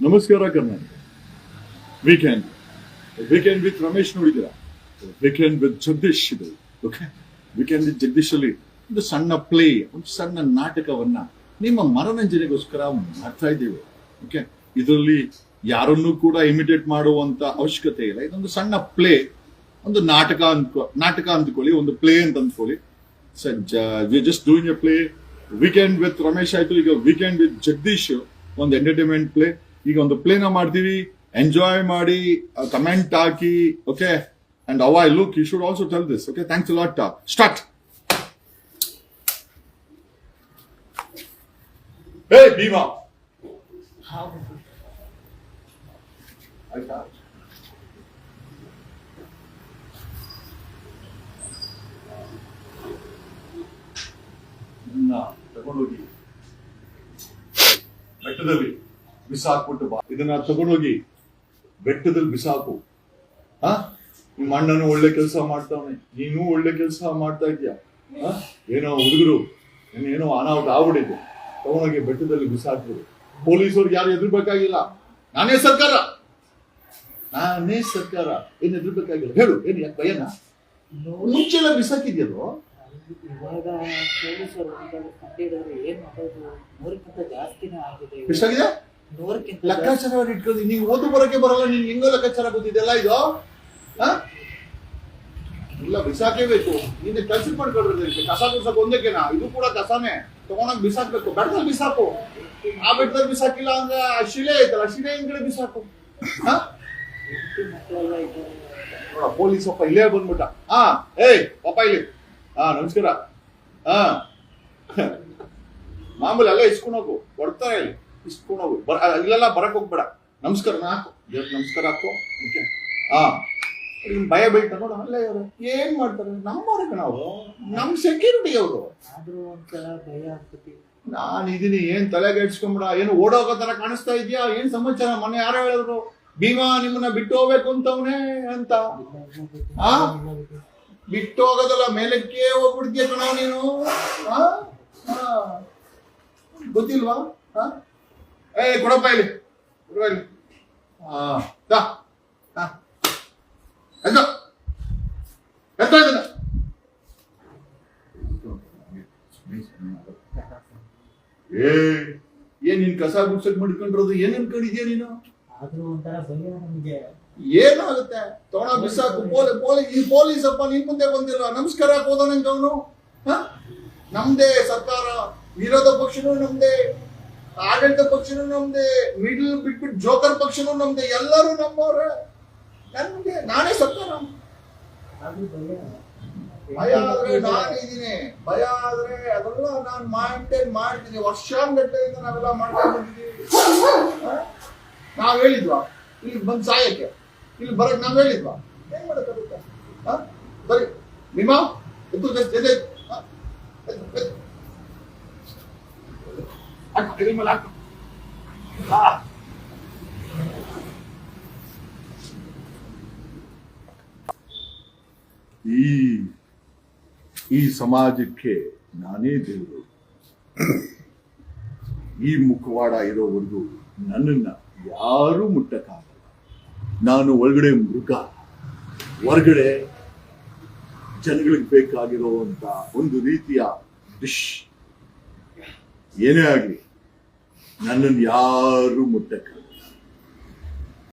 ನಮಸ್ಕಾರ Karnataka. Weekend weekend with Ramesh ನೋಡಿದ್ದೀರಾ? Weekend with Jagadish ಇದೆ. ಓಕೆ, ವೀಕೆಂಡ್ ವಿತ್ ಜಗದೀಶ್ ಅಲ್ಲಿ ಒಂದು ಸಣ್ಣ ಪ್ಲೇ, ಒಂದು ಸಣ್ಣ ನಾಟಕವನ್ನ ನಿಮ್ಮ ಮನರಂಜನೆಗೋಸ್ಕರ ಮಾಡ್ತಾ ಇದ್ದೇವೆ. ಓಕೆ, ಇದರಲ್ಲಿ ಯಾರನ್ನೂ ಕೂಡ ಇಮಿಟೇಟ್ ಮಾಡುವಂತ ಅವಶ್ಯಕತೆ ಇಲ್ಲ. ಇದೊಂದು ಸಣ್ಣ ಪ್ಲೇ, ಒಂದು ನಾಟಕ ಅಂದ್ಕೊಳ್ಳಿ, ಒಂದು ಪ್ಲೇ ಅಂತ ಅಂದ್ಕೊಳ್ಳಿ. Just doing A play. Weekend with Ramesh ಆಯ್ತು, ಈಗ ವೀಕೆಂಡ್ ವಿತ್ ಜಗದೀಶ್ ಒಂದು ಎಂಟರ್ಟೈನ್ಮೆಂಟ್ ಪ್ಲೇ. ಈಗ ಒಂದು ಪ್ಲೇನ ಮಾಡ್ತೀವಿ, ಎಂಜಾಯ್ ಮಾಡಿ, ಕಮೆಂಟ್ ಹಾಕಿ. Okay, and how I look you should also tell this. Okay, thanks a lot. Start. ಹೇ ಭೀಮಾ, ಆಯ್ತಾ? ತಗೊಂಡೋಗಿ ಬೆಟ್ಟದಲ್ಲಿ ಬಿಸಾಕ್ಬಿಟ್ಟು ಬಾ. ಇದನ್ನ ತಗೊಂಡೋಗಿ ಬೆಟ್ಟದಲ್ಲಿ ಬಿಸಾಕು. ನಿಮ್ಮ ಅಣ್ಣನು ಒಳ್ಳೆ ಕೆಲಸ ಮಾಡ್ತಾವನೆ, ನೀನು ಒಳ್ಳೆ ಕೆಲಸ ಮಾಡ್ತಾ ಇದೀಯ. ಏನೋ ಹುಡುಗರು ಏನೋ ಅನಾಹುತ ಆಗ್ಬಿಟ್ಟಿದೆ, ತಗೊಂಡೋಗಿ ಬೆಟ್ಟದಲ್ಲಿ ಬಿಸಾಕ್ಬಿಡು. ಪೊಲೀಸವ್ರಿಗೆ ಯಾರು ಎದುರ್ಬೇಕಾಗಿಲ್ಲ. ನಾನೇ ಸರ್ಕಾರ ಏನ್ ಎದುರ್ಬೇಕಾಗಿಲ್ಲ. ಹೇಳು, ಏನ್ ಯಾಕೆ ಭಯನ? ಮುಂಚೆಲ್ಲ ಬಿಸಾಕಿದ್ಯಲ್ವ? ಇವಾಗ ಪೊಲೀಸರು ಏನ್ ಮಾಡೋದು? 100ಕ್ಕಿಂತ ಜಾಸ್ತಿನೇ ಆಗಿದೆ. ಎಷ್ಟಾಗಿದೆ? 100ಕ್ಕಿಂತ ಲೆಕ್ಕಾಚಾರ ಇಟ್ಕೊಂಡು ನೀನು ಓದು ಬರೋಕೆ ಬರಲ್ಲ. ನೀನ್ ಹೆಂಗೋ ಲೆಕ್ಕಾಚಾರ ಗೊತ್ತಿದೆಲ್ಲ ಇದು? ಇಲ್ಲ, ಬಿಸಾಕೇಬೇಕು. ನೀನ್ ಕೆಲ್ಸ ಮಾಡ್ಕೊಳ್ರಿ. ಕಸ ಬಿಸಾಕ ಒಂದಕ್ಕೆನಾ? ಇದು ಕೂಡ ಕಸಾನೇ. ತಗೊಂಡಾಗ ಬಿಸಾಕ್ಬೇಕು. ಬೆಟ್ಟದಲ್ಲಿ ಬಿಸಾಕು. ಆ ಬೆಟ್ಟದಲ್ಲಿ ಬಿಸಾಕಿಲ್ಲ ಅಂದ್ರೆ ಆ ಶಿಲೆ ಐತಲ್ಲ, ಶಿಲೆ ಹಿಂದ್ಗಡೆ ಬಿಸಾಕು. ಮಕ್ಕಳೆಲ್ಲ ಇದ್ದಾರೆ. ಪೊಲೀಸ್ ಒಪ್ಪ ಇಲ್ಲೇ ಬಂದ್ಬಿಟ್ಟ. ಏಯ್ ಪಾಪ ಇಲ್ಲಿ. ನಮಸ್ಕಾರ. ಮಾಮೂಲಿ ಅಲ್ಲೇ ಇಸ್ಕೊಂಡು ಹೋಗು, ಕೊಡ್ತಾರೆ ಇಲ್ಲಿ, ಇಸ್ಕೊಂಡು ಹೋಗು. ಇಲ್ಲೆಲ್ಲ ಬರಕ್ ಹೋಗ್ಬೇಡ. ನಮಸ್ಕಾರ ಹಾಕು, ನಮಸ್ಕಾರ ಹಾಕು. ಓಕೆ, ಭಯ ಬೀಳ್ತಾ ನೋಡು. ಅಲ್ಲೇ ಅವರು ಏನ್ ಮಾಡ್ತಾರೆ? ನಮ್ಮವ್ರಿಗೆ, ನಾವು ನಮ್ ಸೆಕ್ಯೂರಿಟಿ ಅವರು. ಆದ್ರೂ ಒಂದ್ಸಲ ಭಯ ಆಗ್ತತಿ. ನಾನ್ ಇದೀನಿ, ಏನ್ ತಲೆಗೆ ಇಡ್ಸ್ಕೊಂಬಿಡ. ಏನು ಓಡೋಗೋ ತರ ಕಾಣಿಸ್ತಾ ಇದ್ಯಾ? ಏನ್ ಸಮಾಚಾರ? ಮೊನ್ನೆ ಯಾರೋ ಹೇಳಿದ್ರು ಭೀಮಾ ನಿಮ್ಮನ್ನ ಬಿಟ್ಟು ಹೋಗ್ಬೇಕು ಅಂತವನೇ ಅಂತ. ಬಿಟ್ಟು ಹೋಗೋದಲ್ಲ, ಮೇಲಕ್ಕೆ ಹೋಗ್ಬಿಡ್ತೀಯ ಕಣವ್ ನೀನು. ಗೊತ್ತಿಲ್ವಾ? ಕೊಡಪ್ಪ ಇಲ್ಲಿ, ಇಲ್ಲಿ. ಏನ್ ನೀನ್ ಕಸ ಗುಡ್ಸಕ್ ಮಾಡ್ಕೊಂಡಿರೋದು? ಏನ್ ಅನ್ಕೊಂಡಿದ್ಯಾ ನೀನು? ಆದ್ರೂ ಒಂಥರ ಭಯ ನಮ್ಗೆ. ಏನಾಗುತ್ತೆ? ತೋಣ ಬಿಸಾಕು. ಪೊಲೀಸ್ ಅಪ್ಪ ನಿನ್ ಮುಂದೆ ಬಂದಿಲ್ಲ, ನಮಸ್ಕಾರ ಹೋದನಂಗ ಅವನು. ನಮ್ದೇ ಸರ್ಕಾರ, ವಿರೋಧ ಪಕ್ಷನೂ ನಮ್ದೇ, ಆಡಳಿತ ಪಕ್ಷನೂ ನಮ್ದೇ, ಮಿಡ್ಲ್ ಬಿಟ್ಬಿಟ್ಟು ಜೋಕರ್ ಪಕ್ಷನೂ ನಮ್ದೇ, ಎಲ್ಲರೂ ನಮ್ಮವ್ರೆ. ನನ್ಗೆ ನಾನೇ ಸರ್ಕಾರ. ಭಯ ಆದ್ರೆ ನಾನಿದ್ದೀನಿ, ಭಯ ಆದ್ರೆ ಅದೆಲ್ಲ ನಾನು ಮೇಂಟೈನ್ ಮಾಡ್ತೀನಿ. ವರ್ಷಾನ್ಗಟ್ಟಲೆಯಿಂದ ನಾವೆಲ್ಲ ಮಾಡ್ಕೊಂಡು ಬಂದಿದ್ದೀವಿ. ನಾವ್ ಹೇಳಿದ್ವಾ ಇಲ್ಲಿ ಬಂದ್ ಸಾಯಕ್ಕೆ? ಇಲ್ಲಿ ಬರಕ್ ನಾವ್ ಹೇಳಿದ್ವಾ? ಏನ್ ಮಾಡಕ್ಕಾಗುತ್ತೆ? ಬರೀ ನಿಮ್ಮ ಈ ಸಮಾಜಕ್ಕೆ ನಾನೇ ದೇವರು. ಈ ಮುಖವಾಡ ಇರೋವರೆಗೂ ನನ್ನನ್ನ ಯಾರೂ ಮುಟ್ಟಕ್ಕಾಗಲ್ಲ. ನಾನು ಒಳಗಡೆ ಮೃಗ, ಹೊರಗಡೆ ಜನಗಳಿಗೆ ಬೇಕಾಗಿರುವಂತ ಒಂದು ರೀತಿಯ ಡಿಶ್. ಏನೇ ಆಗ್ಲಿ, ನನ್ನನ್ನು ಯಾರು ಮುಟ್ಟಕ್ಕಾಗಲ್ಲ.